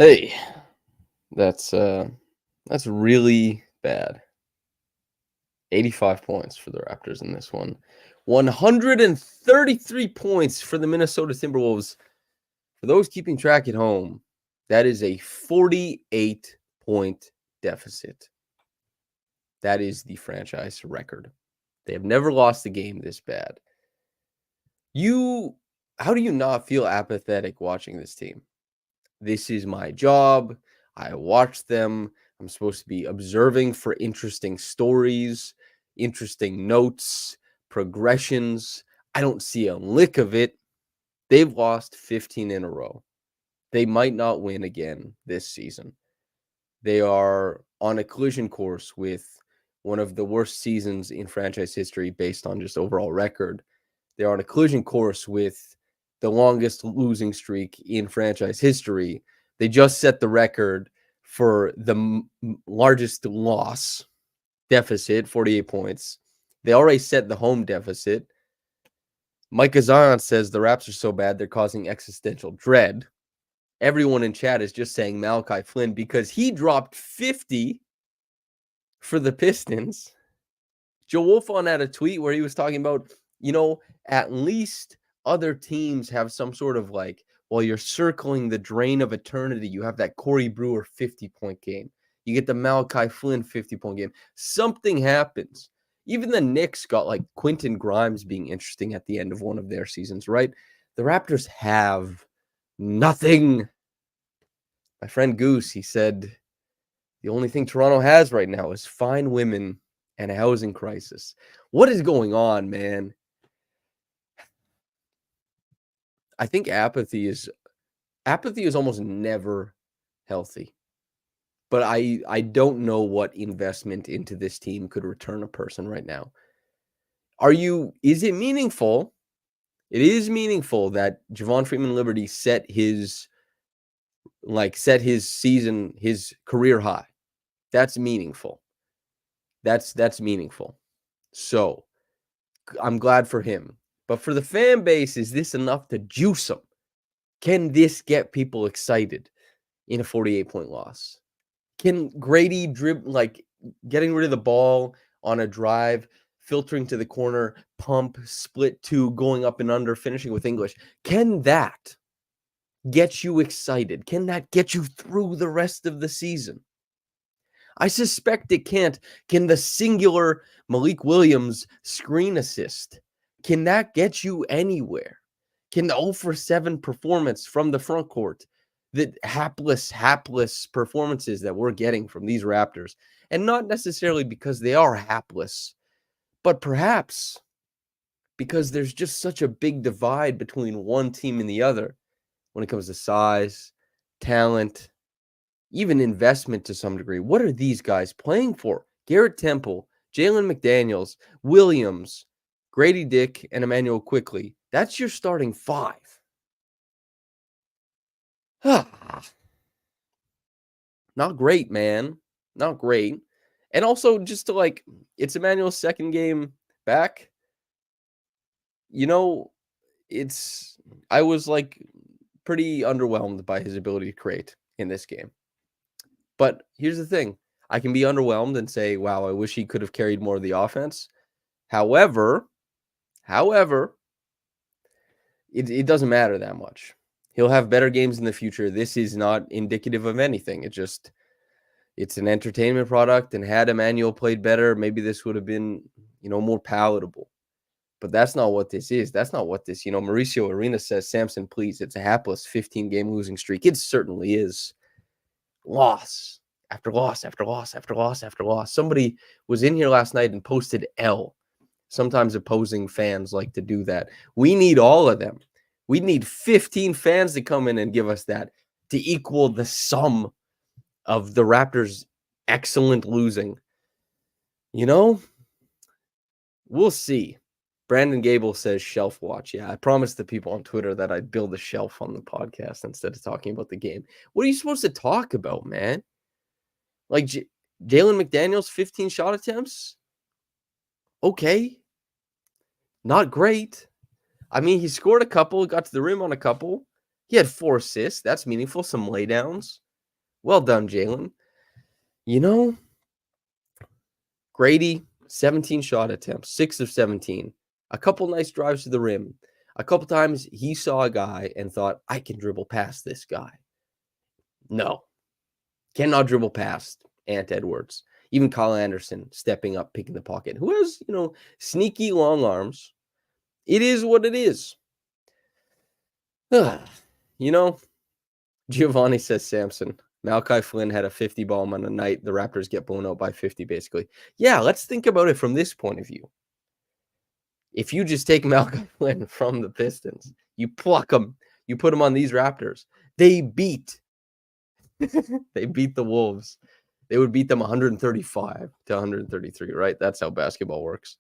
Hey, that's really bad. 85 points for the Raptors in this one. 133 points for the Minnesota Timberwolves. For those keeping track at home, that is a 48-point deficit. That is the franchise record. They have never lost a game this bad. How do you not feel apathetic watching this team? This is my job. I watch them. I'm supposed to be observing for interesting stories, interesting notes, progressions. I don't see a lick of it. They've lost 15 in a row. They might not win again this season. They are on a collision course with one of the worst seasons in franchise history based on just overall record. They're on a collision course with the longest losing streak in franchise history. They just set the record for the largest loss deficit, 48 points. They already set the home deficit. Micah Zion says the Raptors are so bad they're causing existential dread. Everyone in chat is just saying Malachi Flynn because he dropped 50 for the Pistons. Joe Wolfon had a tweet where he was talking about, at least other teams have some sort of while you're circling the drain of eternity, you have that Corey Brewer 50-point game. You get the Malachi Flynn 50-point game. Something happens. Even the Knicks got Quentin Grimes being interesting at the end of one of their seasons, right? The Raptors have nothing. My friend Goose, he said, the only thing Toronto has right now is fine women and a housing crisis. What is going on, man? I think apathy is almost never healthy. But I don't know what investment into this team could return a person right now. Is it meaningful? It is meaningful that Javon Freeman Liberty set his season, his career high. That's meaningful. That's meaningful. So I'm glad for him. But for the fan base, is this enough to juice them? Can this get people excited in a 48-point loss? Can Grady getting rid of the ball on a drive, filtering to the corner, pump, split two, going up and under, finishing with English? Can that get you excited? Can that get you through the rest of the season? I suspect it can't. Can the singular Malik Williams screen assist, can that get you anywhere? Can the 0 for 7 performance from the front court, the hapless performances that we're getting from these Raptors, and not necessarily because they are hapless, but perhaps because there's just such a big divide between one team and the other when it comes to size, talent, even investment to some degree. What are these guys playing for? Garrett Temple, Jalen McDaniels, Williams, Grady Dick, and Emmanuel Quickley. That's your starting five. Not great, man. Not great. And also just to it's Emmanuel's second game back. I was pretty underwhelmed by his ability to create in this game. But here's the thing. I can be underwhelmed and say, wow, I wish he could have carried more of the offense. However, it doesn't matter that much. He'll have better games in the future. This is not indicative of anything. It's an entertainment product, and had Emmanuel played better, maybe this would have been, more palatable. But that's not what this is. That's not what this, Mauricio Arena says, Samson, please, it's a hapless 15-game losing streak. It certainly is. Loss after loss after loss after loss after loss. Somebody was in here last night and posted L. Sometimes opposing fans like to do that. We need all of them. We need 15 fans to come in and give us that to equal the sum of the Raptors' excellent losing. We'll see. Brandon Gable says shelf watch. Yeah, I promised the people on Twitter that I'd build a shelf on the podcast instead of talking about the game. What are you supposed to talk about, man? Jalen McDaniels, 15 shot attempts? Okay. Not great. I mean, he scored a couple, got to the rim on a couple. He had 4 assists. That's meaningful. Some laydowns. Well done, Jalen. You know, Grady, 17 shot attempts, 6 of 17. A couple nice drives to the rim. A couple times he saw a guy and thought, I can dribble past this guy. No, cannot dribble past Ant Edwards. Even Kyle Anderson stepping up, picking the pocket, who has, sneaky long arms. It is what it is. Giovanni says Samson. Malachi Flynn had a 50 bomb on a night. The Raptors get blown out by 50, basically. Yeah, let's think about it from this point of view. If you just take Malachi Flynn from the Pistons, you pluck him, you put him on these Raptors, they beat the Wolves. They would beat them 135 to 133, right? That's how basketball works.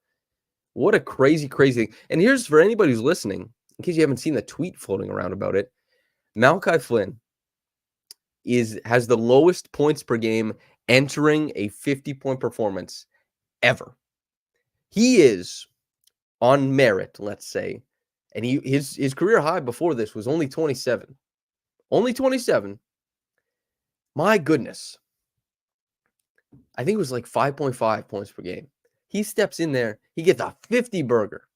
What a crazy, crazy thing. And here's for anybody who's listening, in case you haven't seen the tweet floating around about it, Malachi Flynn has the lowest points per game entering a 50-point performance ever. He is on merit, let's say, and his career high before this was only 27. Only 27. My goodness. I think it was like 5.5 points per game. He steps in there, he gets a 50 burger.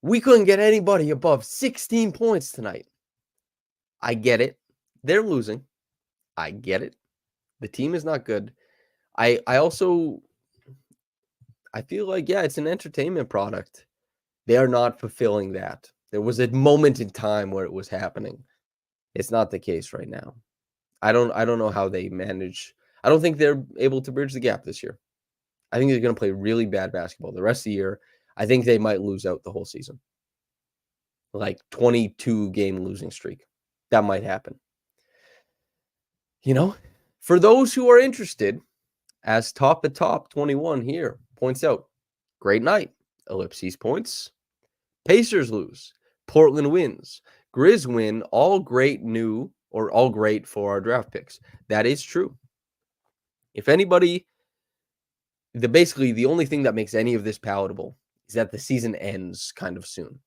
We couldn't get anybody above 16 points tonight. I get it. They're losing. I get it. The team is not good. I feel like, yeah, it's an entertainment product. They are not fulfilling that. There was a moment in time where it was happening. It's not the case right now. I don't know how they manage. I don't think they're able to bridge the gap this year. I think they're going to play really bad basketball the rest of the year. I think they might lose out the whole season. Like 22 game losing streak. That might happen. For those who are interested, as Top at Top 21 here points out, great night. Ellipses points. Pacers lose. Portland wins. Grizz win. All great for our draft picks. That is true. If anybody, basically the only thing that makes any of this palatable is that the season ends kind of soon.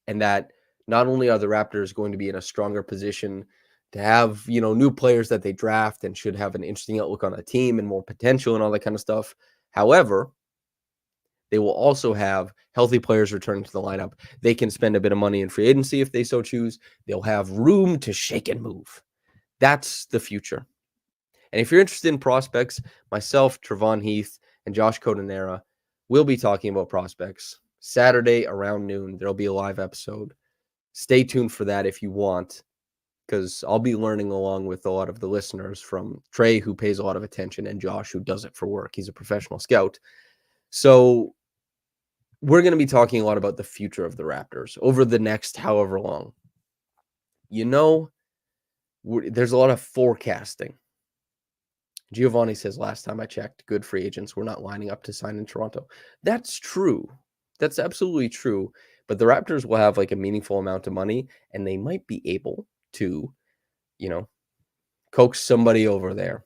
And that not only are the Raptors going to be in a stronger position to have, new players that they draft and should have an interesting outlook on a team and more potential and all that kind of stuff. However, they will also have healthy players returning to the lineup. They can spend a bit of money in free agency if they so choose. They'll have room to shake and move. That's the future. And if you're interested in prospects, myself, Trevon Heath, and Josh Codenera will be talking about prospects. Saturday around noon, there'll be a live episode. Stay tuned for that if you want, because I'll be learning along with a lot of the listeners from Trey, who pays a lot of attention, and Josh, who does it for work. He's a professional scout. So we're going to be talking a lot about the future of the Raptors over the next however long. There's a lot of forecasting. Giovanni says, last time I checked, good free agents were not lining up to sign in Toronto. That's true. That's absolutely true. But the Raptors will have like a meaningful amount of money, and they might be able to, coax somebody over there.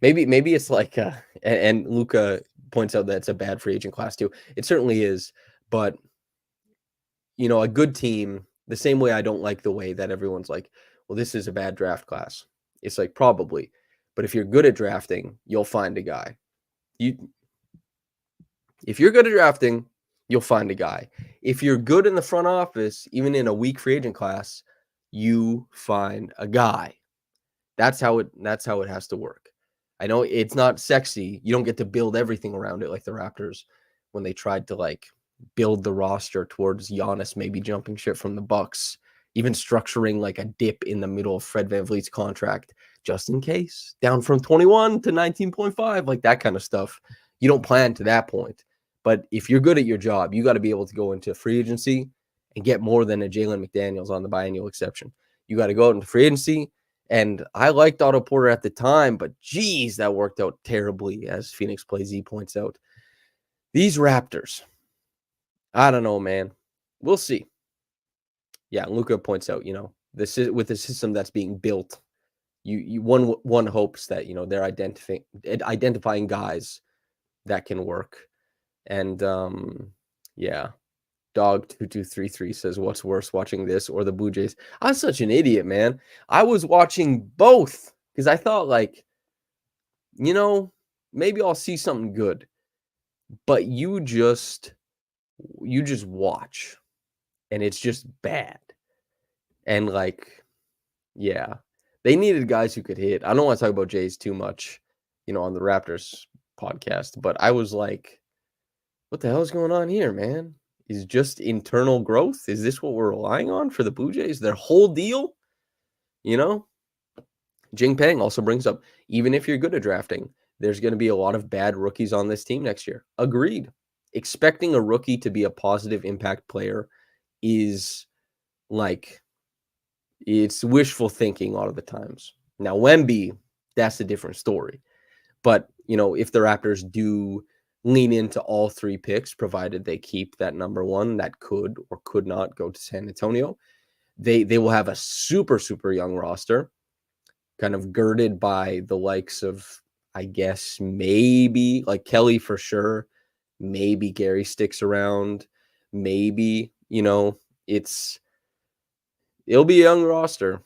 Maybe it's like, and Luca points out that it's a bad free agent class too. It certainly is. But, a good team, the same way I don't like the way that everyone's like, well, this is a bad draft class. It's like, probably. But if you're good at drafting, you'll find a guy. If you're good at drafting, you'll find a guy. If you're good in the front office, even in a weak free agent class, you find a guy. That's how it has to work. I know it's not sexy. You don't get to build everything around it like the Raptors when they tried to like build the roster towards Giannis maybe jumping ship from the Bucks, even structuring like a dip in the middle of Fred VanVleet's contract just in case, down from 21 to 19.5, like that kind of stuff. You don't plan to that point. But if you're good at your job, you got to be able to go into free agency and get more than a Jalen McDaniels on the biannual exception. You got to go out into free agency. And I liked Otto Porter at the time, but geez, that worked out terribly, as Phoenix Play Z points out. These Raptors, I don't know, man. We'll see. Yeah, Luca points out, this is with the system that's being built. One hopes that they're identifying guys that can work, and yeah, Dog2233 says, "What's worse, watching this or the Blue Jays?" I'm such an idiot, man. I was watching both because I thought, like, you know, maybe I'll see something good. But you just watch, and it's just bad. And, like, yeah, they needed guys who could hit. I don't wanna talk about Jays too much, on the Raptors podcast, but I was like, "What the hell is going on here, man? Is just internal growth? Is this what we're relying on for the Blue Jays? Their whole deal?" You know? Jing Peng also brings up, even if you're good at drafting, there's gonna be a lot of bad rookies on this team next year. Agreed. Expecting a rookie to be a positive impact player is, like, it's wishful thinking a lot of the times. Now, Wemby, that's a different story. But, if the Raptors do lean into all 3 picks, provided they keep that number 1 that could or could not go to San Antonio, they will have a super, super young roster, kind of girded by the likes of, I guess, maybe, like, Kelly for sure, maybe Gary sticks around, maybe, it'll be a young roster.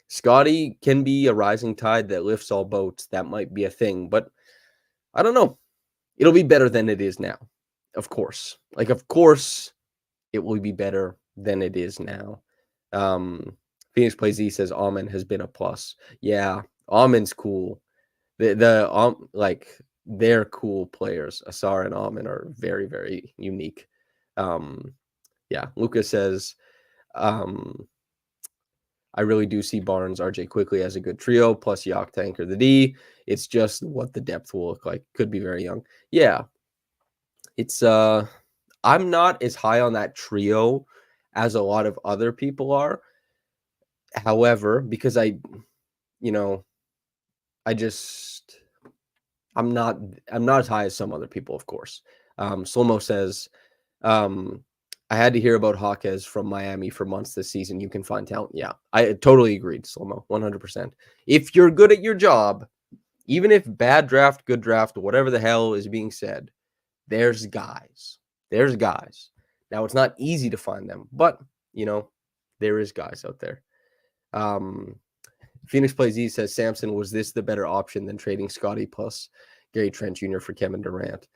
Scotty can be a rising tide that lifts all boats. That might be a thing, but I don't know. It'll be better than it is now, of course. Like, of course, it will be better than it is now. Phoenix Plays Z says Almond has been a plus. Yeah, Almond's cool. Like, they're cool players. Asar and Almond are very, very unique. Yeah, Lucas says, I really do see Barnes, RJ quickly as a good trio, plus Yak to anchor the D. It's just what the depth will look like. Could be very young. Yeah. It's I'm not as high on that trio as a lot of other people are. However, because you know, I just I'm not as high as some other people, of course. Slomo says, I had to hear about Hawkes from Miami for months this season. You can find talent. Yeah, I totally agreed, Slomo, 100%. If you're good at your job, even if bad draft, good draft, whatever the hell is being said, there's guys. There's guys. Now, it's not easy to find them, but, there is guys out there. Phoenix Plays E says, Samson, was this the better option than trading Scotty plus Gary Trent Jr. for Kevin Durant?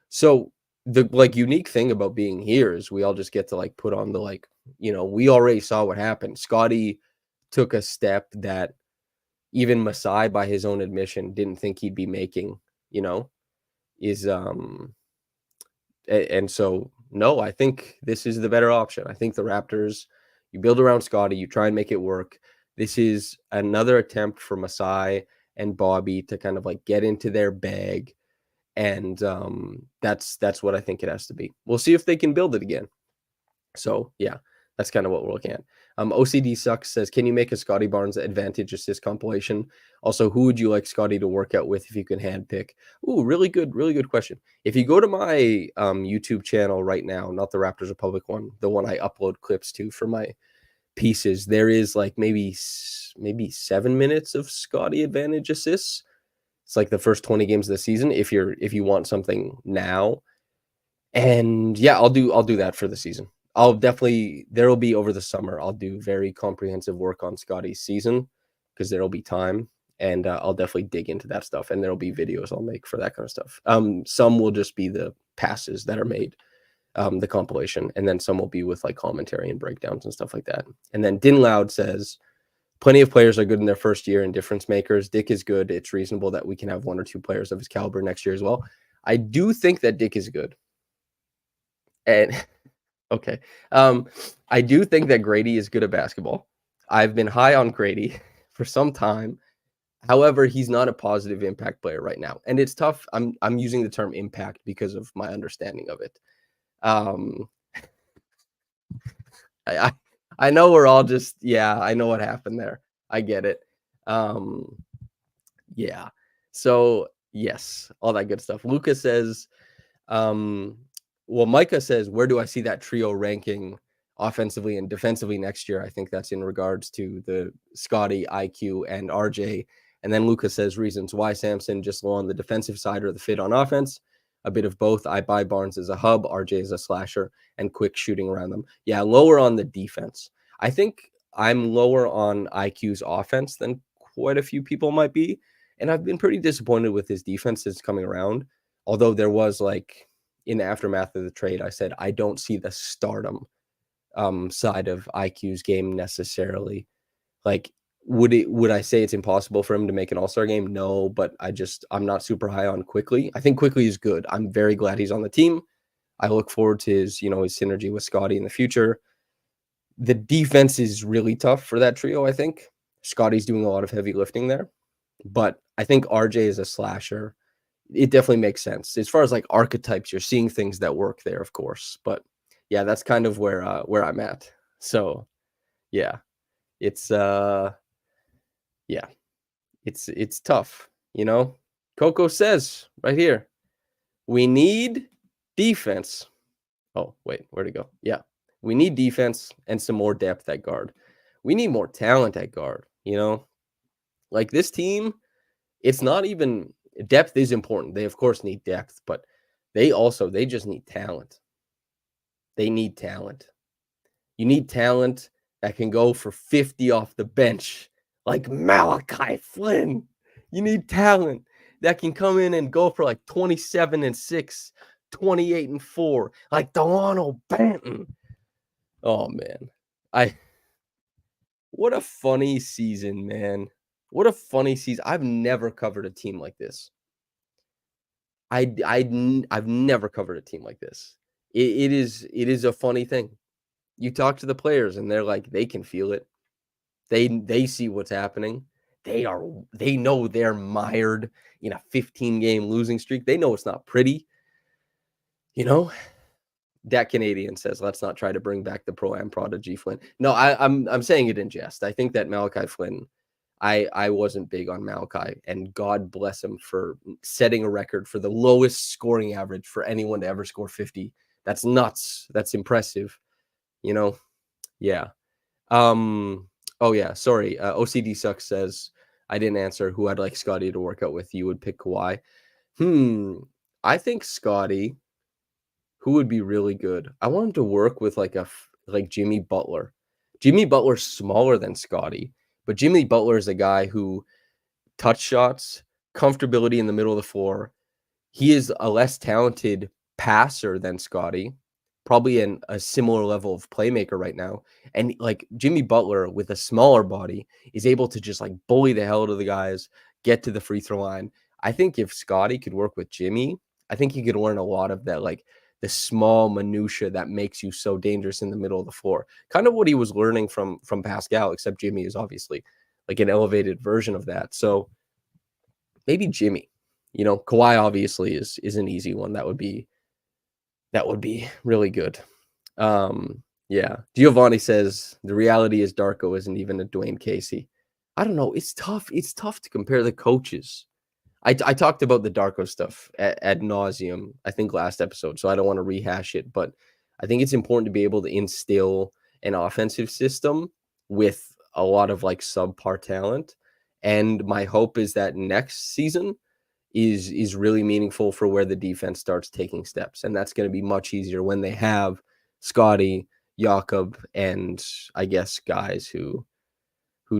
So the unique thing about being here is we all just get to put on the we already saw what happened. Scotty took a step that even Masai, by his own admission, didn't think he'd be making, is and so no, I think this is the better option. I think the Raptors, you build around Scotty, you try and make it work. This is another attempt for Masai and Bobby to kind of get into their bag. And that's what I think it has to be. We'll see if they can build it again. So yeah, that's kind of what we're looking at. OCD Sucks says, can you make a Scotty Barnes advantage assist compilation? Also, who would you like Scotty to work out with if you can handpick? Ooh, really good question. If you go to my YouTube channel right now, not the Raptors Republic one, the one I upload clips to for my pieces, there is maybe 7 minutes of Scotty advantage assists. It's the first 20 games of the season if you want something now. And yeah, I'll do that for the season. There will be over the summer. I'll do very comprehensive work on Scotty's season because there'll be time, and I'll definitely dig into that stuff. And there'll be videos I'll make for that kind of stuff. Some will just be the passes that are made, the compilation, and then some will be with commentary and breakdowns and stuff like that. And then Din Loud says, plenty of players are good in their first year and difference makers. Dick is good. It's reasonable that we can have 1 or 2 players of his caliber next year as well. I do think that Dick is good. And okay. I do think that Grady is good at basketball. I've been high on Grady for some time. However, he's not a positive impact player right now. And it's tough. I'm using the term impact because of my understanding of it. I know we're all just, yeah, I know what happened there. I get it. Yeah. So yes, all that good stuff. Lucas says, well, Micah says, where do I see that trio ranking offensively and defensively next year? I think that's in regards to the Scotty, IQ, and RJ. And then Lucas says reasons why Samson just low on the defensive side or the fit on offense. a bit of both. I buy Barnes as a hub, RJ as a slasher, and quick shooting around them. Yeah, lower on the defense. I think I'm lower on IQ's offense than quite a few people might be. And I've been pretty disappointed with his defense since coming around. Although there was like in the aftermath of the trade, I said I don't see the stardom side of IQ's game necessarily. Like, would I say it's impossible for him to make an all-star game? No, but I'm not super high on Quickly. I think Quickly is good. I'm very glad he's on the team. I look forward to his synergy with Scotty in the future. The defense is really tough for that trio, I think. Scotty's doing a lot of heavy lifting there. But I think RJ is a slasher. It definitely makes sense. As far as like archetypes, you're seeing things that work there, of course. But yeah, that's kind of where I'm at. So yeah, it's yeah, it's tough, Coco says right here, we need defense. Oh, wait, where'd it go? Yeah. We need defense and some more depth at guard. We need more talent at guard, Like this team, it's not even depth is important. They of course need depth, but they just need talent. They need talent. You need talent that can go for 50 off the bench, like Malachi Flynn. You need talent that can come in and go for like 27 and 6, 28 and 4, like Delano Banton. Oh man. I What a funny season, man. What a funny season. I've never covered a team like this. I've never covered a team like this. It is a funny thing. You talk to the players and they're like they can feel it. They see what's happening. They know they're mired in a 15-game losing streak. They know it's not pretty, you know? That Canadian says, "Let's not try to bring back the pro-am prodigy Flynn." No, I'm saying it in jest. I think that Malachi Flynn, I wasn't big on Malachi, and God bless him for setting a record for the lowest scoring average for anyone to ever score 50. That's nuts. That's impressive. You know? Yeah. Oh yeah, sorry. OCD Sucks says, I didn't answer who I'd like Scotty to work out with. You would pick Kawhi. I think Scotty, who would be really good? I want him to work with like Jimmy Butler. Jimmy Butler's smaller than Scotty, but Jimmy Butler is a guy who touch shots, comfortability in the middle of the floor. He is a less talented passer than Scotty, probably in a similar level of playmaker right now. And like Jimmy Butler with a smaller body is able to just like bully the hell out of the guys, get to the free throw line. I think if Scotty could work with Jimmy, I think he could learn a lot of that, like the small minutia that makes you so dangerous in the middle of the floor. Kind of what he was learning from Pascal, except Jimmy is obviously like an elevated version of that. So maybe Jimmy. Kawhi obviously is an easy one. That would be really good. Yeah. Giovanni says the reality is Darko isn't even a Dwayne Casey. I don't know. It's tough. It's tough to compare the coaches. I talked about the Darko stuff ad nauseum, I think, last episode, so I don't want to rehash it. But I think it's important to be able to instill an offensive system with a lot of like subpar talent. And my hope is that next season is really meaningful for where the defense starts taking steps. And that's going to be much easier when they have Scotty, Jakob, and I guess guys who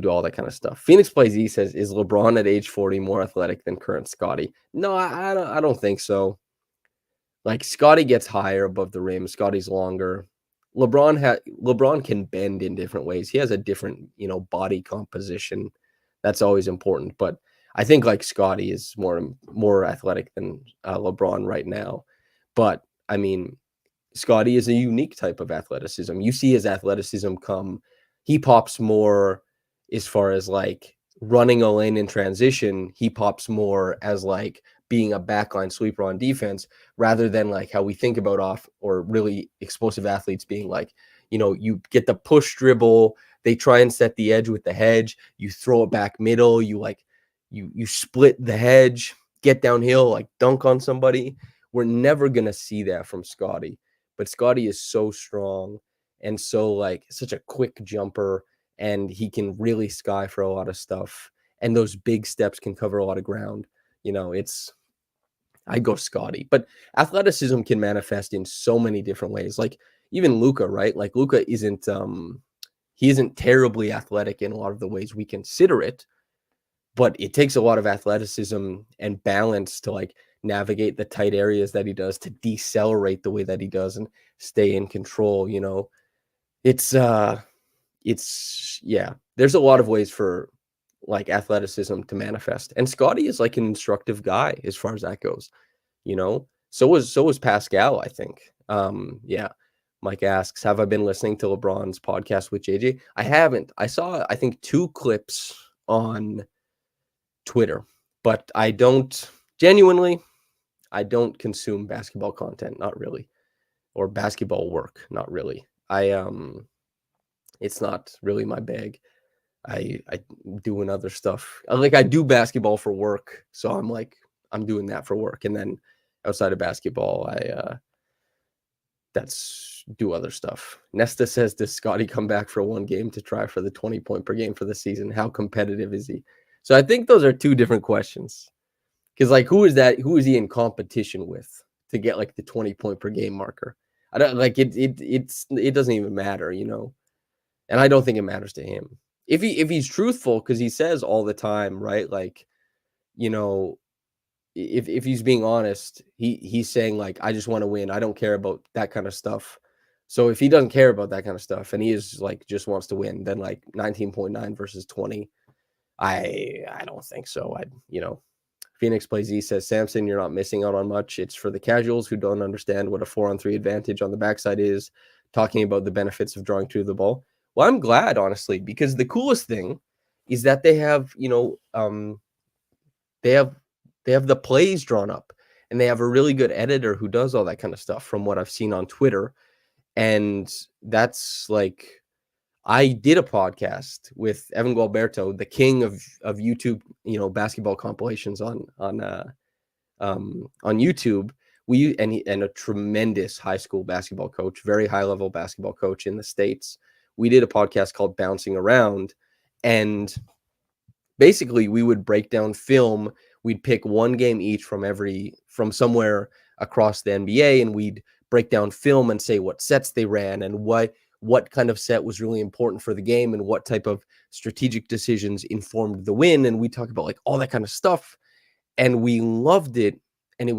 do all that kind of stuff. Phoenix Plays E says, is LeBron at age 40 more athletic than current Scotty? No, I don't think so. Like Scotty gets higher above the rim. Scotty's longer. LeBron can bend in different ways. He has a different, body composition. That's always important. But I think like Scotty is more athletic than LeBron right now. But I mean, Scotty is a unique type of athleticism. You see his athleticism come. He pops more as far as like running a lane in transition. He pops more as like being a backline sweeper on defense rather than like how we think about off or really explosive athletes being like, you get the push dribble, they try and set the edge with the hedge, you throw it back middle, you split the hedge, get downhill, like dunk on somebody. We're never going to see that from Scotty. But Scotty is so strong and so like such a quick jumper, and he can really sky for a lot of stuff. And those big steps can cover a lot of ground. I go Scotty. But athleticism can manifest in so many different ways. Like even Luca, right? Like Luca isn't he isn't terribly athletic in a lot of the ways we consider it, but it takes a lot of athleticism and balance to like navigate the tight areas that he does, to decelerate the way that he does and stay in control, you know. It's yeah, there's a lot of ways for like athleticism to manifest. And Scotty is like an instructive guy as far as that goes, you know. So was Pascal, I think. Yeah. Mike asks, have I been listening to LeBron's podcast with JJ? I haven't. I saw, I think, 2 clips on Twitter, but I don't genuinely, I don't consume basketball content, not really, or basketball work, not really. It's not really my bag. I doing other stuff. Like I do basketball for work, so I'm like I'm doing that for work, and then outside of basketball, I that's do other stuff. Nesta says, does Scotty come back for one game to try for the 20-point per game for the season? How competitive is he? So I think those are 2 different questions. Because like who is that? Who is he in competition with to get like the 20-point per game marker? I don't like it doesn't even matter, you know. And I don't think it matters to him. If he's truthful, because he says all the time, right? Like, you know, if he's being honest, he's saying like, I just want to win. I don't care about that kind of stuff. So if he doesn't care about that kind of stuff and he is like just wants to win, then like 19.9 versus 20, I don't think so. You know, Phoenix Plays E says, Samson, you're not missing out on much. It's for the casuals who don't understand what a 4-on-3 advantage on the backside is, talking about the benefits of drawing to the ball. Well, I'm glad, honestly, because the coolest thing is that they have, you know, they have the plays drawn up, and they have a really good editor who does all that kind of stuff from what I've seen on Twitter. And that's like, I did a podcast with Evan Gualberto, the king of YouTube, you know, basketball compilations on YouTube. And a tremendous high school basketball coach, very high level basketball coach in the States. We did a podcast called Bouncing Around, and basically we would break down film. We'd pick one game each from somewhere across the NBA, and we'd break down film and say what sets they ran and what kind of set was really important for the game and what type of strategic decisions informed the win. And we talk about like all that kind of stuff. And we loved it. And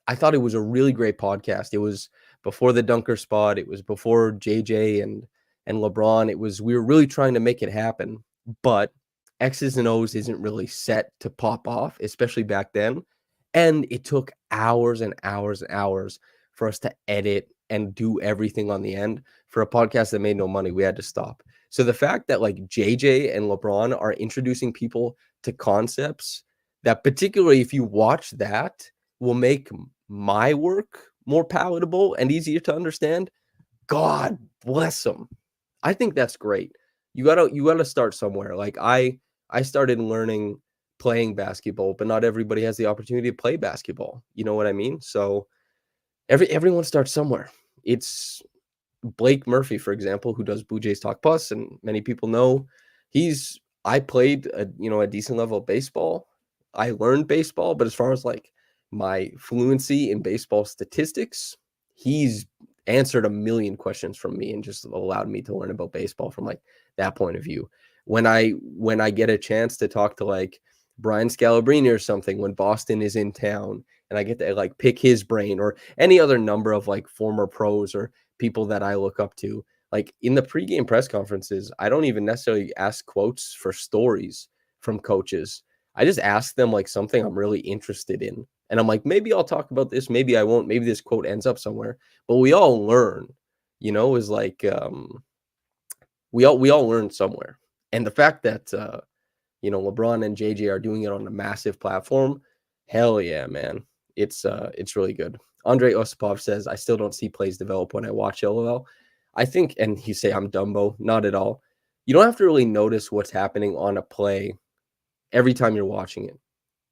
I thought it was a really great podcast. It was before the dunker spot. It was before JJ and LeBron. We were really trying to make it happen, but X's and O's isn't really set to pop off, especially back then. And it took hours and hours and hours for us to edit and do everything on the end. For a podcast that made no money, we had to stop. So the fact that like JJ and LeBron are introducing people to concepts that, particularly if you watch that, will make my work more palatable and easier to understand, God bless them. I think that's great. You gotta start somewhere. Like I started learning playing basketball, but not everybody has the opportunity to play basketball. You know what I mean? So everyone starts somewhere. It's Blake Murphy, for example, who does Blue Jays Talk Plus, and many people know I played a decent level of baseball. I learned baseball, but as far as like my fluency in baseball statistics, he's answered a million questions from me and just allowed me to learn about baseball from like that point of view. When I get a chance to talk to like Brian Scalabrine or something when Boston is in town, and I get to like pick his brain, or any other number of like former pros or people that I look up to, like in the pregame press conferences, I don't even necessarily ask quotes for stories from coaches. I just ask them like something I'm really interested in. And I'm like, maybe I'll talk about this, maybe I won't, maybe this quote ends up somewhere. But we all learn, is like we all learn somewhere. And the fact that LeBron and JJ are doing it on a massive platform, hell yeah, man. It's really good. Andre Osipov says, I still don't see plays develop when I watch LOL. I think, and he say I'm Dumbo, not at all. You don't have to really notice what's happening on a play every time you're watching it.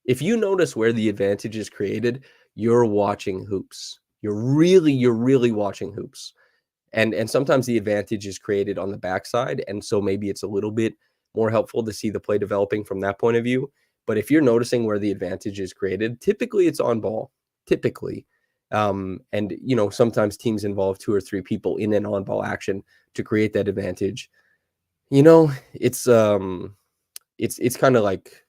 If you notice where the advantage is created, you're watching hoops. You're really watching hoops. And sometimes the advantage is created on the backside. And so maybe it's a little bit more helpful to see the play developing from that point of view. But if you're noticing where the advantage is created, typically it's on ball. typically. And sometimes teams involve two or three people in an on-ball action to create that advantage. It's it's kind of like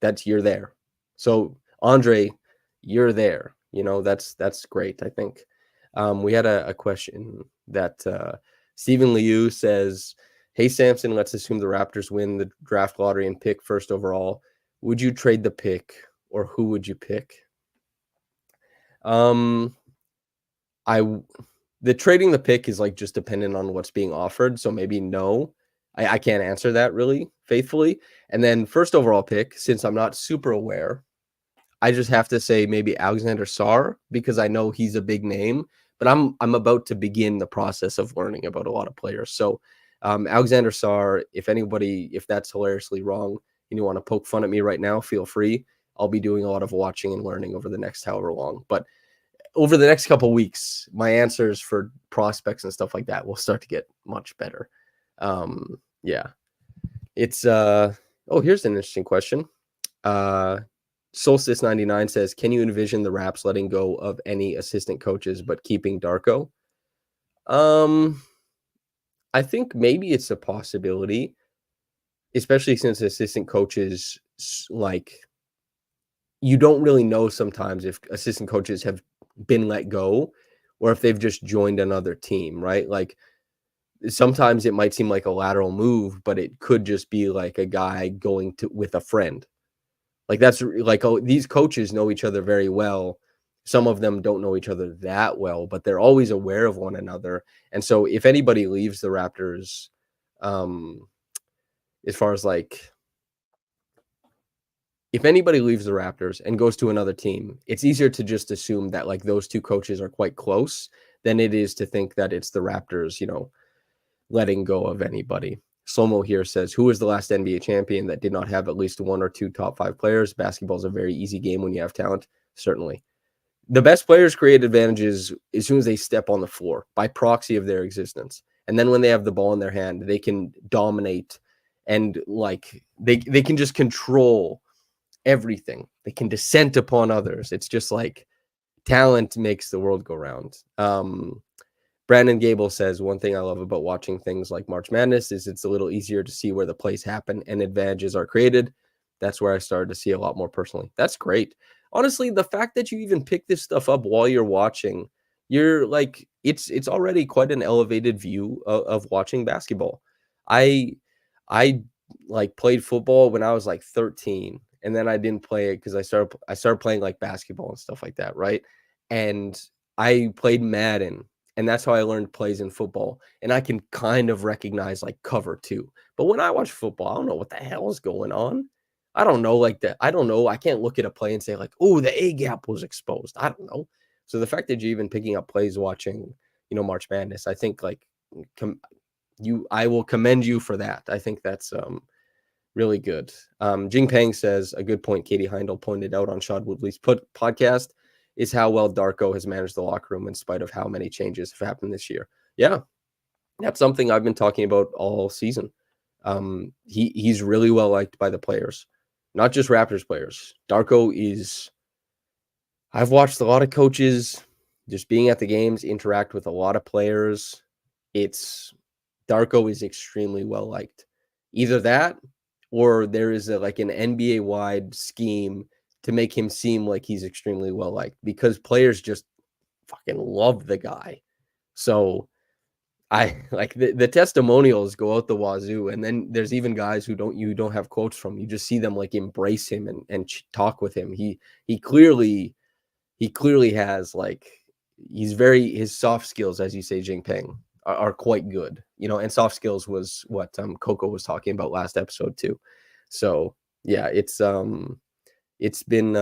that you're there. So Andre, you're there. That's great. I think we had a question that Stephen Liu says, "Hey Samson, let's assume the Raptors win the draft lottery and pick first overall. Would you trade the pick, or who would you pick?" Um, I the trading the pick is like just dependent on what's being offered. So maybe no. I can't answer that really faithfully. And then first overall pick, since I'm not super aware, I just have to say maybe Alexander Sarr because I know he's a big name, but I'm about to begin the process of learning about a lot of players. So Alexander Sarr, if that's hilariously wrong and you want to poke fun at me right now, feel free. I'll be doing a lot of watching and learning over the next however long. But over the next couple weeks, my answers for prospects and stuff like that will start to get much better. Yeah. It's here's an interesting question. Solstice 99 says, "Can you envision the Raps letting go of any assistant coaches but keeping Darko?" Um, I think maybe it's a possibility, especially since assistant coaches like you don't really know sometimes if assistant coaches have been let go or if they've just joined another team, right? Like sometimes it might seem like a lateral move, but it could just be like a guy going to with a friend. Like that's like, oh, these coaches know each other very well. Some of them don't know each other that well, but they're always aware of one another. And so if anybody leaves the Raptors, um, as far as like if anybody leaves the Raptors and goes to another team, it's easier to just assume that like those two coaches are quite close than it is to think that it's the Raptors, letting go of anybody. Slomo here says, "Who was the last NBA champion that did not have at least one or two top five players? Basketball is a very easy game when you have talent." Certainly. The best players create advantages as soon as they step on the floor by proxy of their existence. And then when they have the ball in their hand, they can dominate and like they can just control everything. They can descent upon others. It's just like talent makes the world go round. Brandon Gable says, "One thing I love about watching things like March Madness is it's a little easier to see where the plays happen and advantages are created. That's where I started to see a lot more personally." That's great. Honestly, the fact that you even pick this stuff up while you're watching, you're like, it's already quite an elevated view of watching basketball. I I like played football when I was like 13, and then I didn't play it because I started playing like basketball and stuff like that, right? And I played Madden, and that's how I learned plays in football. And I can kind of recognize like cover too. But when I watch football, I don't know what the hell is going on. I don't know like that. I don't know. I can't look at a play and say like, "Oh, the A gap was exposed." I don't know. So the fact that you're even picking up plays watching, March Madness, I think like I will commend you for that. I think that's really good. Jing Pang says a good point Katie Heindel pointed out on Shad Woodley's podcast is how well Darko has managed the locker room in spite of how many changes have happened this year. Yeah, that's something I've been talking about all season. He's really well liked by the players, not just Raptors players. Darko is. I've watched a lot of coaches just being at the games, interact with a lot of players. It's Darko is extremely well liked. Either that or there is like an NBA wide scheme to make him seem like he's extremely well liked because players just fucking love the guy. So I like the testimonials go out the wazoo, and then there's even guys who don't have quotes from. You just see them like embrace him and talk with him. He clearly has like his soft skills, as you say, Jinping, are quite good, and soft skills was what Coco was talking about last episode too. So yeah, it's been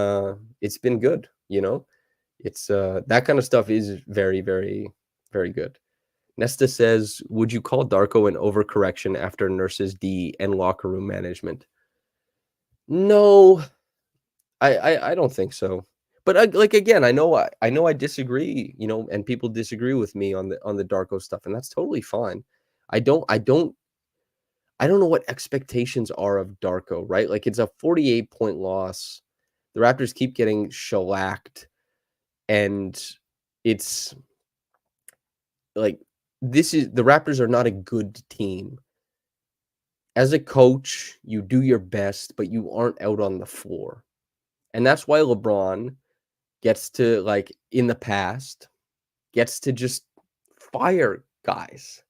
good, it's that kind of stuff is very, very, very good. Nesta says, "Would you call Darko an overcorrection after nurses D and locker room management?" No, I don't think so. But like again, I know I disagree, and people disagree with me on the Darko stuff, and that's totally fine. I don't know what expectations are of Darko, right? Like it's a 48-point loss. The Raptors keep getting shellacked. And it's like, the Raptors are not a good team. As a coach, you do your best, but you aren't out on the floor. And that's why LeBron gets to, like, in the past, gets to just fire guys.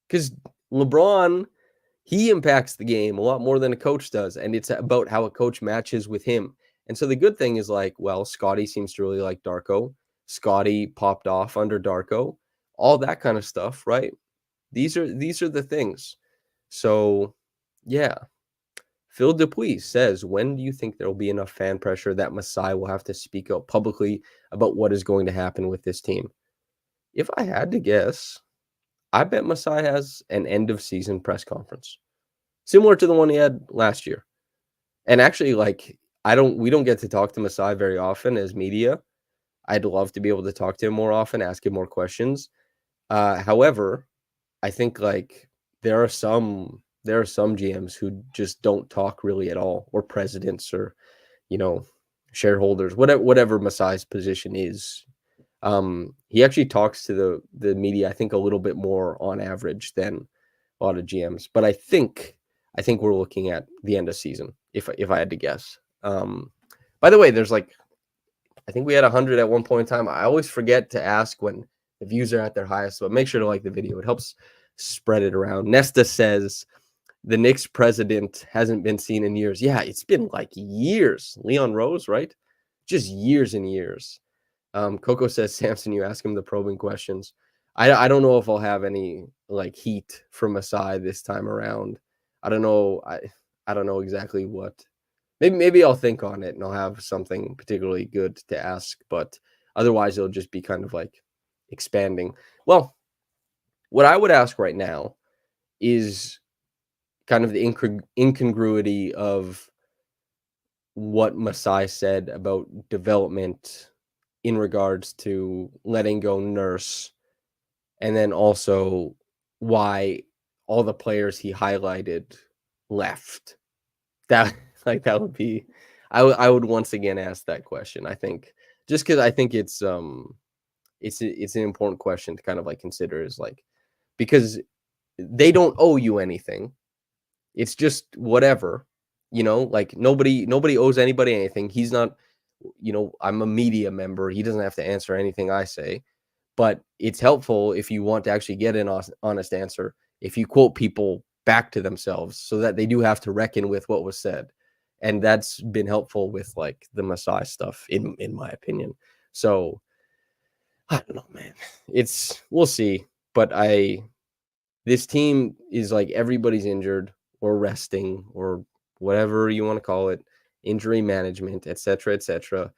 Because LeBron, he impacts the game a lot more than a coach does, and it's about how a coach matches with him. And so the good thing is, like, well, Scotty seems to really like Darko. Scotty popped off under Darko, all that kind of stuff, right? These are the things. So, yeah. Phil Dupuis says, when do you think there will be enough fan pressure that Masai will have to speak out publicly about what is going to happen with this team? If I had to guess, I bet Masai has an end of season press conference, similar to the one he had last year. And actually, like, we don't get to talk to Masai very often as media. I'd love to be able to talk to him more often, ask him more questions. However, I think, like, there are some GMs who just don't talk really at all, or presidents, or, you know, shareholders, whatever Masai's position is. He actually talks to the media, I think, a little bit more on average than a lot of GMs. But I think we're looking at the end of season, if I had to guess. By the way, there's, like, I think we had 100 at one point in time. I always forget to ask when the views are at their highest, but make sure to like the video. It helps spread it around. Nesta says the Knicks president hasn't been seen in years. Yeah, it's been like years. Leon Rose, right? Just years and years. Coco says, Samson, you ask him the probing questions. I don't know if I'll have any, like, heat from Masai this time around. I don't know. I don't know exactly what. Maybe I'll think on it and I'll have something particularly good to ask, but otherwise it'll just be kind of like expanding. Well, what I would ask right now is kind of the incongruity of what Masai said about development in regards to letting go Nurse, and then also why all the players he highlighted left. That that would be, I would once again ask that question. I think just because I think it's an important question to kind of like consider, is like, because they don't owe you anything. It's just whatever, like nobody owes anybody anything. He's not, I'm a media member. He doesn't have to answer anything I say, but it's helpful if you want to actually get an honest answer, if you quote people back to themselves so that they do have to reckon with what was said. And that's been helpful with, like, the Masai stuff, in my opinion. So I don't know, man. We'll see. But this team is like, everybody's injured or resting or whatever you want to call it, injury management, etc., etc.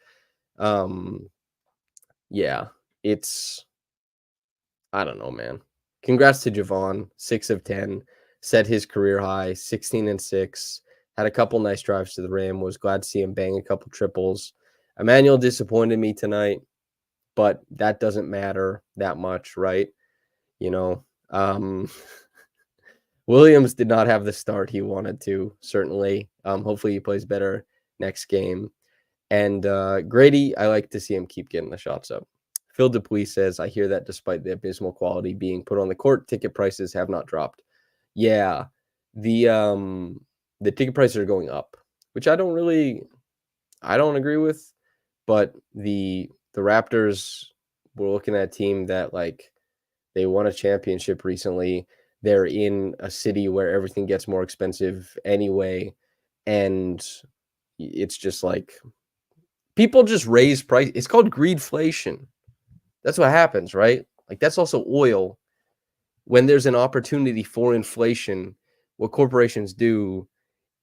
Yeah, I don't know, man. Congrats to Javon, 6 of 10, set his career high, 16-6, had a couple nice drives to the rim, was glad to see him bang a couple triples. Emmanuel disappointed me tonight, but that doesn't matter that much, right? Williams did not have the start he wanted to, certainly. Hopefully he plays better next game. And Grady, I like to see him keep getting the shots up. Phil Dupuis says, I hear that despite the abysmal quality being put on the court, ticket prices have not dropped. Yeah, the ticket prices are going up, which I don't agree with. But the Raptors, we're looking at a team that, like, they won a championship recently. They're in a city where everything gets more expensive anyway, and it's just like, people just raise price. It's called greedflation. That's what happens, right? Like, that's also oil. When there's an opportunity for inflation, what corporations do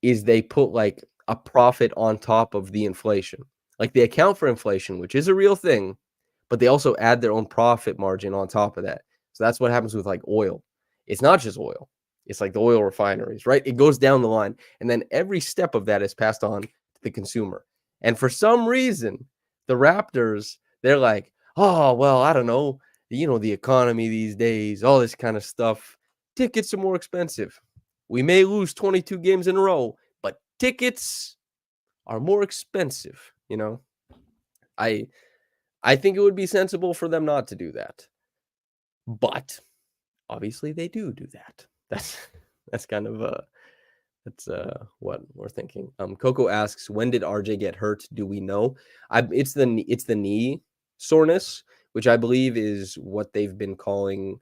is they put, like, a profit on top of the inflation. Like, they account for inflation, which is a real thing, but they also add their own profit margin on top of that. So that's what happens with, like, oil. It's not just oil. It's like the oil refineries, right? It goes down the line, and then every step of that is passed on to the consumer. And for some reason, the Raptors, they're like, oh, well, I don't know, the economy these days, all this kind of stuff. Tickets are more expensive. We may lose 22 games in a row, but tickets are more expensive. I I think it would be sensible for them not to do that. But obviously they do that. That's kind of that's what we're thinking. Coco asks, when did RJ get hurt? Do we know? It's the knee soreness, which I believe is what they've been calling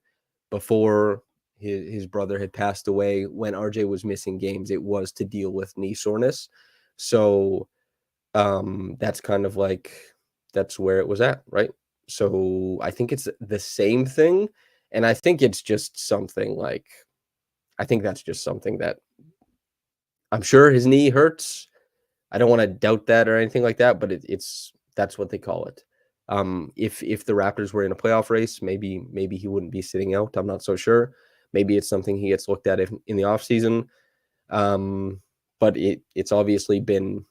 before his brother had passed away. When RJ was missing games, it was to deal with knee soreness. So that's kind of like that's where it was at, right? So I think it's the same thing, and I think it's just something like I think that's just something that I'm sure his knee hurts. I don't want to doubt that or anything like that, but it's that's what they call it. If the Raptors were in a playoff race, maybe he wouldn't be sitting out. I'm not so sure. Maybe it's something he gets looked at in the offseason. But it's obviously been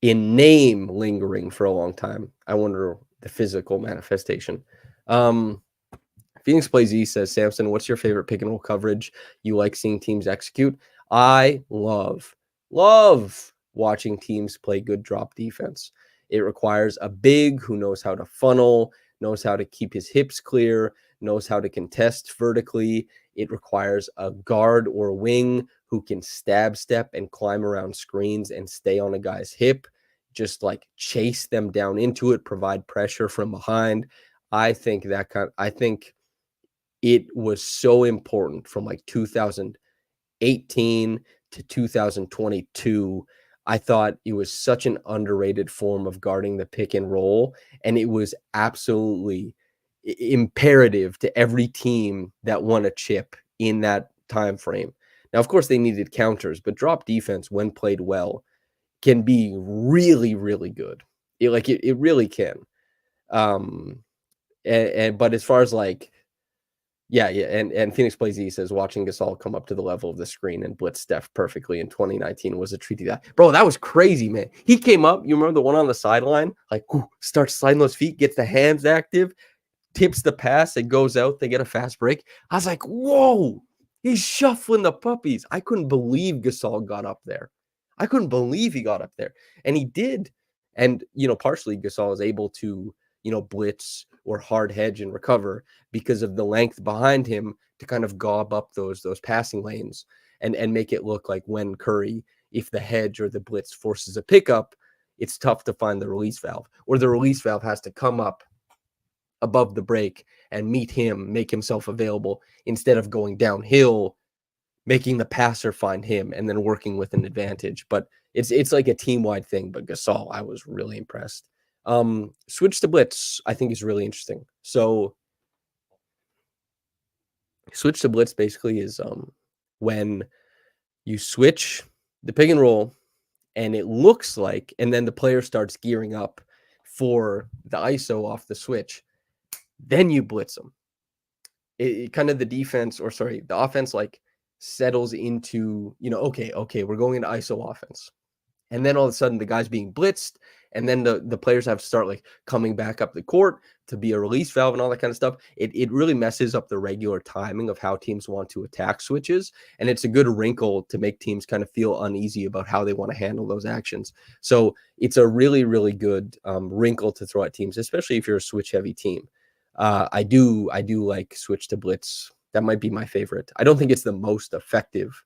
in name lingering for a long time. I wonder the physical manifestation. Phoenix Plays E says, Samson, what's your favorite pick and roll coverage you like seeing teams execute? I love watching teams play good drop defense. It requires a big who knows how to funnel, knows how to keep his hips clear, knows how to contest vertically. It requires a guard or wing who can stab step and climb around screens and stay on a guy's hip, just like chase them down into it, provide pressure from behind. I think it was so important from like 2018 to 2022. I thought it was such an underrated form of guarding the pick and roll, and it was absolutely imperative to every team that won a chip in that time frame. Now, of course, they needed counters, but drop defense, when played well, can be really, really good. It really can. But as far as like yeah, and Phoenix Plays E says watching Gasol come up to the level of the screen and blitz Steph perfectly in 2019 was a treat to that. Bro, that was crazy, man. He came up, you remember the one on the sideline? Like, starts sliding those feet, gets the hands active, tips the pass, it goes out, they get a fast break. I was like, whoa, he's shuffling the puppies. I couldn't believe Gasol got up there. I couldn't believe he got up there. And he did. And, partially Gasol is able to, blitz or hard hedge and recover because of the length behind him to kind of gob up those passing lanes and make it look like when Curry, if the hedge or the blitz forces a pickup, it's tough to find the release valve, or the release valve has to come up above the break and meet him, make himself available instead of going downhill, making the passer find him and then working with an advantage. But it's like a team-wide thing. But Gasol, I was really impressed. Switch to blitz, I think, is really interesting. So switch to blitz basically is when you switch the pick and roll and it looks like, and then the player starts gearing up for the ISO off the switch, then you blitz them. It kind of the offense like settles into, okay, we're going into ISO offense. And then all of a sudden the guy's being blitzed, and then the players have to start like coming back up the court to be a release valve and all that kind of stuff. It really messes up the regular timing of how teams want to attack switches. And it's a good wrinkle to make teams kind of feel uneasy about how they want to handle those actions. So it's a really, really good wrinkle to throw at teams, especially if you're a switch heavy team. I do like switch to blitz. That might be my favorite. I don't think it's the most effective,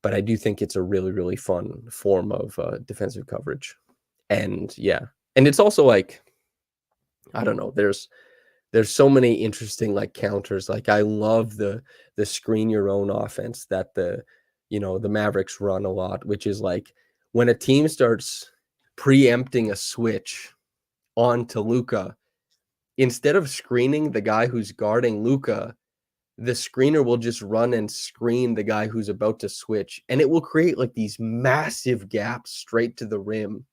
but I do think it's a really, really fun form of defensive coverage. And and it's also like, I don't know, there's so many interesting like counters. Like I love the screen your own offense that the Mavericks run a lot, which is like when a team starts preempting a switch onto Luka, instead of screening the guy who's guarding Luka, the screener will just run and screen the guy who's about to switch, and it will create like these massive gaps straight to the rim.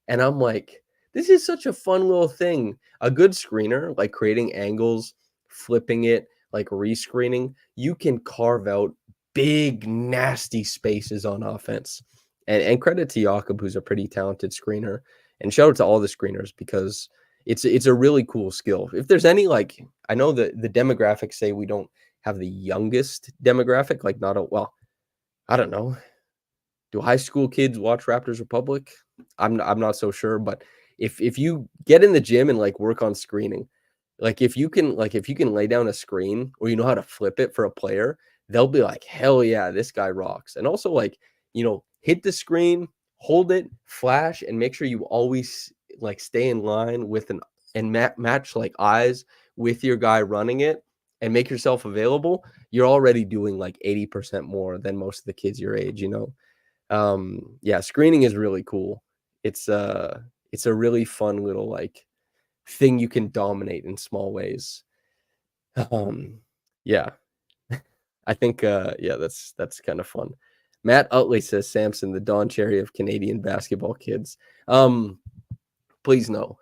And I'm like, this is such a fun little thing. A good screener, like creating angles, flipping it, like rescreening, you can carve out big, nasty spaces on offense. And credit to Jakob, who's a pretty talented screener. And shout out to all the screeners, because it's a really cool skill. If there's any, like, I know that the demographics say we don't have the youngest demographic, like I don't know. Do high school kids watch Raptors Republic? I'm not so sure, but If you get in the gym and like work on screening, if you can lay down a screen or you know how to flip it for a player, they'll be like, hell yeah, this guy rocks. And also like, hit the screen, hold it, flash, and make sure you always like stay in line with match like eyes with your guy running it and make yourself available. You're already doing like 80% more than most of the kids your age. Yeah, screening is really cool. It's a really fun little like thing you can dominate in small ways. Yeah, I think yeah, that's kind of fun. Matt Utley says Samson, the Don Cherry of Canadian basketball kids. Please no.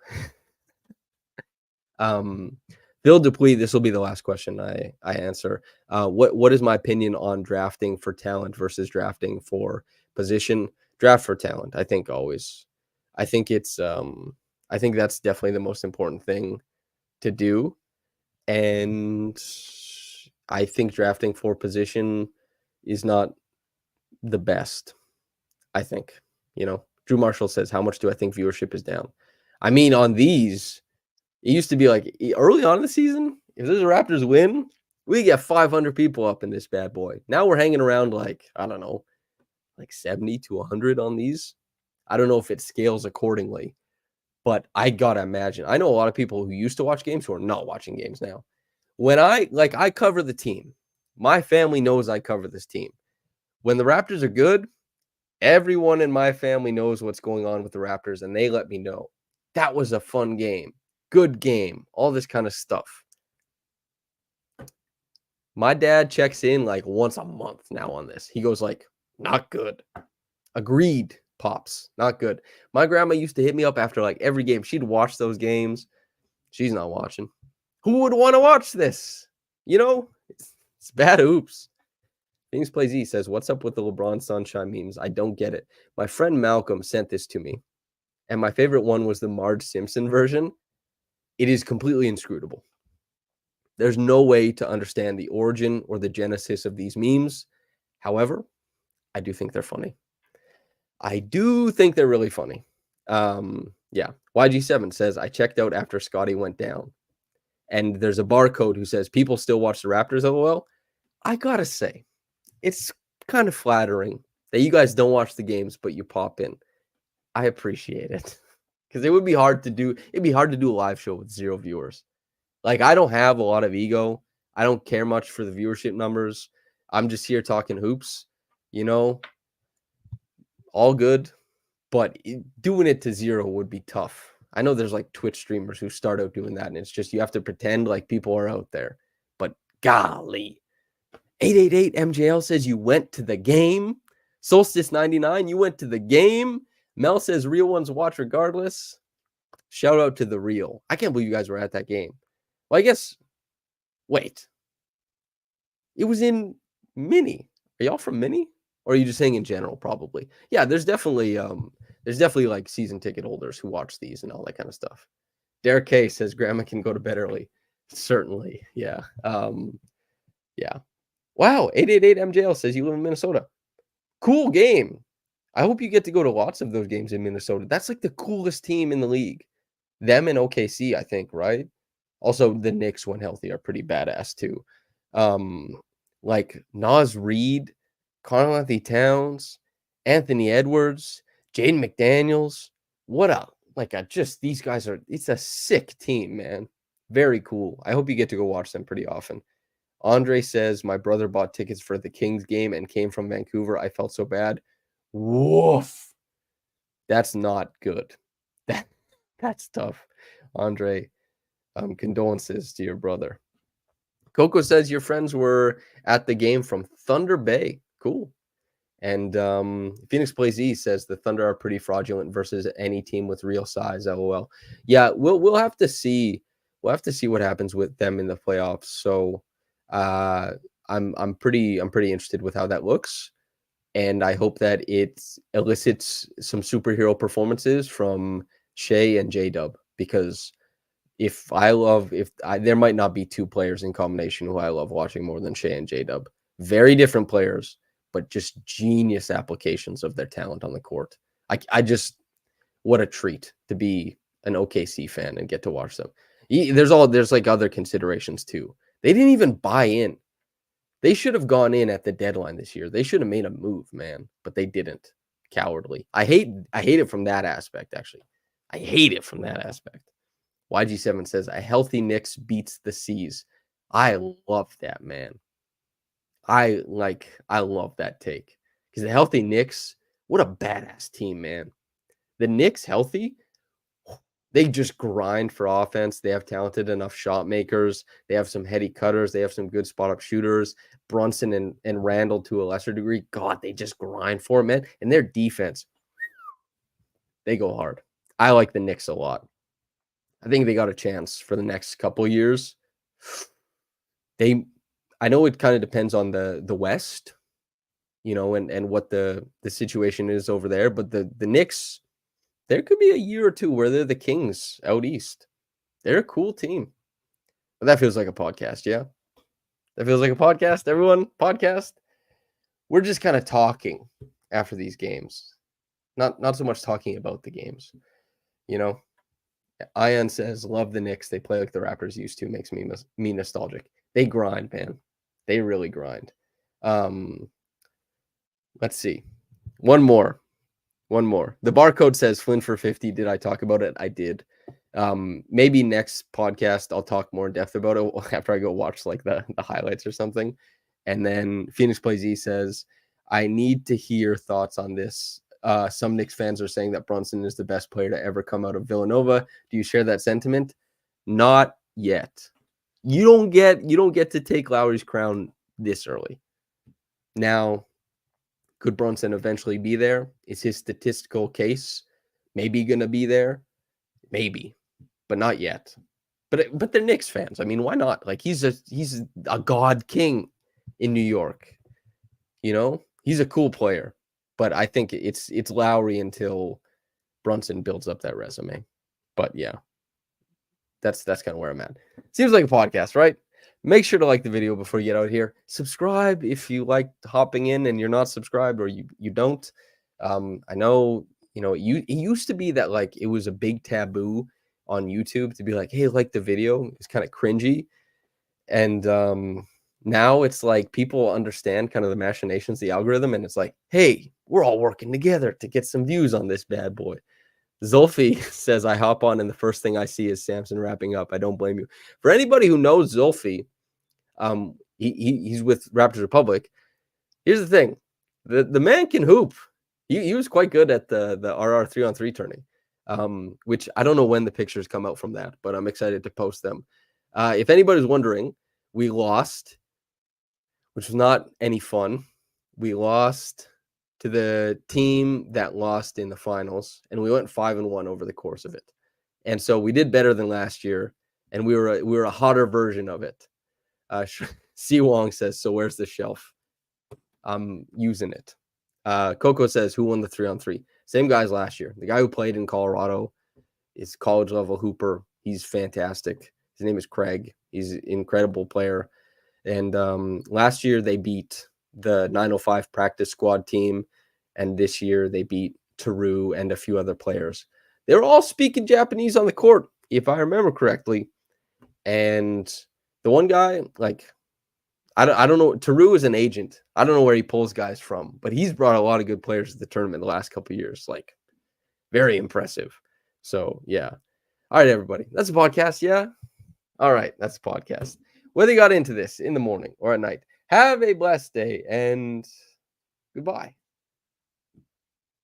Phil Dupuis, this will be the last question I answer. What is my opinion on drafting for talent versus drafting for position? Draft for talent, I think always. I think I think that's definitely the most important thing to do. And I think drafting for position is not the best. I think, Drew Marshall says, how much do I think viewership is down? I mean, on these, it used to be like early on in the season, if there's a Raptors win, we get 500 people up in this bad boy. Now we're hanging around like, I don't know, like 70 to 100 on these. I don't know if it scales accordingly, but I gotta imagine. I know a lot of people who used to watch games who are not watching games now. When I cover the team, my family knows I cover this team. When the Raptors are good, everyone in my family knows what's going on with the Raptors, and they let me know. That was a fun game. Good game. All this kind of stuff. My dad checks in like once a month now on this. He goes like, not good. Agreed, Pops. Not good. My grandma used to hit me up after like every game. She'd watch those games. She's not watching. Who would want to watch this? It's bad hoops. Things Play Z says, what's up with the LeBron Sunshine memes? I don't get it. My friend Malcolm sent this to me, and my favorite one was the Marge Simpson version. It is completely inscrutable. There's no way to understand the origin or the genesis of these memes. However, I do think they're funny. I do think they're really funny. Yeah. YG7 says, I checked out after Scotty went down. And there's a barcode who says, people still watch the Raptors, LOL. I gotta say, it's kind of flattering that you guys don't watch the games, but you pop in. I appreciate it. Because it would be hard to do. It'd be hard to do a live show with 0 viewers. Like, I don't have a lot of ego. I don't care much for the viewership numbers. I'm just here talking hoops, all good. But doing it to 0 would be tough. I know there's like Twitch streamers who start out doing that, and it's just you have to pretend like people are out there. But golly. 888 MJL says you went to the game. Solstice 99, you went to the game. Mel says real ones watch regardless. Shout out to the real. I can't believe you guys were at that game. Well, I guess, wait. It was in Mini. Are y'all from Mini? Or are you just saying in general? Probably. Yeah, there's definitely like season ticket holders who watch these and all that kind of stuff. Derek K says grandma can go to bed early. Certainly. Yeah. Yeah. Wow. 888 MJL says you live in Minnesota. Cool game. I hope you get to go to lots of those games in Minnesota. That's like the coolest team in the league. Them and OKC, I think, right? Also, the Knicks, when healthy, are pretty badass too. Like Nas Reed, Karl Anthony Towns, Anthony Edwards, Jaden McDaniels. These guys it's a sick team, man. Very cool. I hope you get to go watch them pretty often. Andre says, my brother bought tickets for the Kings game and came from Vancouver. I felt so bad. Woof. That's not good. That's tough. Andre, condolences to your brother. Coco says your friends were at the game from Thunder Bay. Cool. And Phoenix Plays E says the Thunder are pretty fraudulent versus any team with real size. LOL. Yeah, we'll have to see. We'll have to see what happens with them in the playoffs. So I'm pretty interested with how that looks, and I hope that it elicits some superhero performances from Shea and J-Dub, because there might not be 2 players in combination who I love watching more than Shea and J-Dub. Very different players, but just genius applications of their talent on the court. I just, what a treat to be an OKC fan and get to watch them. There's like other considerations too. They didn't even buy in. They should have gone in at the deadline this year. They should have made a move, man, but they didn't. Cowardly. I hate it from that aspect, actually. I hate it from that aspect. YG7 says a healthy Knicks beats the C's. I love that, man. I love that take. Because the healthy Knicks, what a badass team, man. The Knicks healthy, they just grind for offense. They have talented enough shot makers. They have some heady cutters. They have some good spot up shooters. Brunson and Randall to a lesser degree. God, they just grind for it, man. And their defense, they go hard. I like the Knicks a lot. I think they got a chance for the next couple years. I know it kind of depends on the West, and what the situation is over there. But the Knicks, there could be a year or two where they're the Kings out east. They're a cool team. But that feels like a podcast, yeah? That feels like a podcast, everyone? Podcast? We're just kind of talking after these games. Not so much talking about the games, Ian says, love the Knicks. They play like the Raptors used to. Makes me nostalgic. They grind, man. They really grind. Let's see. One more. The barcode says Flynn for 50. Did I talk about it? I did. Maybe next podcast I'll talk more in depth about it after I go watch like the highlights or something. And then Phoenix Plays E says, I need to hear thoughts on this. Some Knicks fans are saying that Brunson is the best player to ever come out of Villanova. Do you share that sentiment? Not yet. You don't get to take Lowry's crown this early. Now, could Brunson eventually be there? Is his statistical case maybe going to be there? Maybe, but not yet. But they're Knicks fans. I mean, why not? Like he's a god king in New York. He's a cool player. But I think it's Lowry until Brunson builds up that resume. But yeah, that's kind of where I'm at. Seems like a podcast, right? Make sure to like the video before you get out here. Subscribe if you like hopping in and you're not subscribed or you don't. I know, it used to be that like it was a big taboo on YouTube to be like, hey, like the video. It's kind of cringy. And now it's like people understand kind of the machinations, the algorithm, and it's like, hey, we're all working together to get some views on this bad boy. Zulfi says, I hop on and the first thing I see is Samson wrapping up. I don't blame you. For anybody who knows Zulfi, he's with Raptors Republic. Here's the thing. The man can hoop. He was quite good at the RR 3-on-3 tourney, which I don't know when the pictures come out from that, but I'm excited to post them. If anybody's wondering, we lost, which was not any fun. We lost to the team that lost in the finals, and we went 5-1 over the course of it. And so we did better than last year, and we were a hotter version of it. C. Wong says, so where's the shelf? I'm using it. Coco says, who won the 3-on-3? Same guys last year. The guy who played in Colorado is college level hooper. He's fantastic. His name is Craig. He's an incredible player. And last year they beat the 905 practice squad team. And this year they beat Teru and a few other players. They were all speaking Japanese on the court, if I remember correctly. And the one guy, like, I don't know. Teru is an agent. I don't know where he pulls guys from, but he's brought a lot of good players to the tournament the last couple of years. Like, very impressive. So, yeah. All right, everybody. That's a podcast, yeah? All right, that's a podcast. Whether you got into this in the morning or at night, have a blessed day and goodbye.